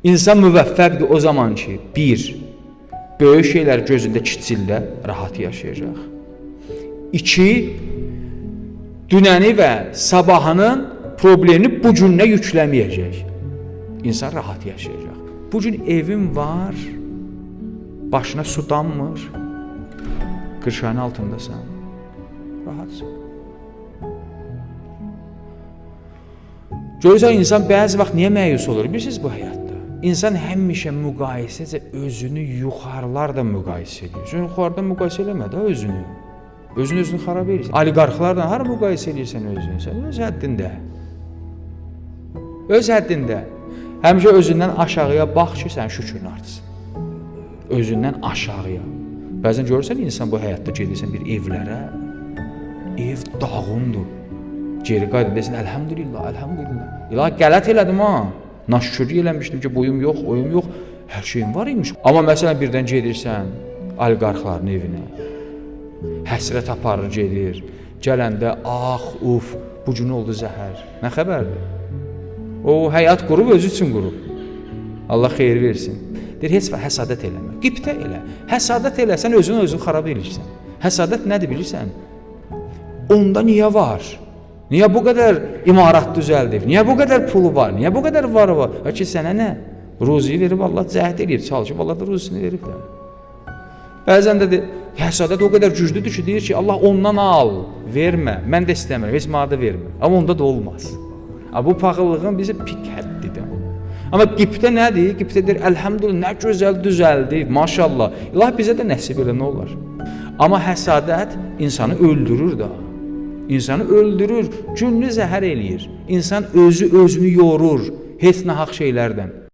İnsan müvəffəqdir o zaman ki, bir, böyük şeylər gözündə kiçildə rahat yaşayacaq. İki, dünəni və sabahının problemini bu günə yükləməyəcək. İnsan rahat yaşayacaq. Bugün evin var, başına su dammır, qırşanın altındasan, rahatsın. Görürsən, insan bəzi vaxt niyə məyus olur? Bilirsiniz bu həyatda? İnsan həmişə müqayisəcə özünü yuxarılarla müqayisə edir. Sən yuxarıdan müqayisə eləmə də özünü. Özünü xarab edirsən. Oliqarxlarla hara müqayisə edirsən özünü? Sən öz həddində. Öz həddində. Həmişə özündən aşağıya bax ki, sən şükürün artsın. Özündən aşağıya. Bəzən görürsən, insan bu həyatda gedirsən bir evlərə, ev dağındır. Geri qayıdıb desin, əlhəmdülillah, əlhəmdülillah. İlahi qələt elədim ha. Naşükürlük eləmişdim ki, boyum yox, oyum yox, hər şeyim var imiş. Amma məsələn birdən gedirsən oliqarxların evinə, həsrət aparır gedir, gələndə ax, uf, bu gün oldu zəhər. Nə xəbərdir? O həyat qurub, özü üçün qurub. Allah xeyir versin. Deyir, heç vaxt həsadət eləmə, qibtə elə. Həsadət eləsən, özünü xarab edirsən. Həsadət nədir bilirsən? Onda niyə var? Niyə bu qədər imarat düzəldib? Niyə bu qədər pulu var? Niyə bu qədər varı var? Ki, sənə nə? Ruziyi verib Allah cəhd edir, çalışıb Allah da ruzisini verib də. Bəzən də həsadət o qədər güclüdür ki, deyir ki, Allah ondan al, vermə, mən də istəmirəm, heç mənə də vermə. Amma onda da olmaz. Bu paxıllığın bizə pik həddidir. Amma qibtə nədir? Qibtə deyir, əlhəmdülillah, nə gözəl düzəldi, maşallah. İlahi bizə də nəsib elə, nə olar? Amma həsadət insanı öldürür da. İnsanı öldürür, gününü zəhər eləyir. İnsan özünü yorur, heç nahaq şeylərdən.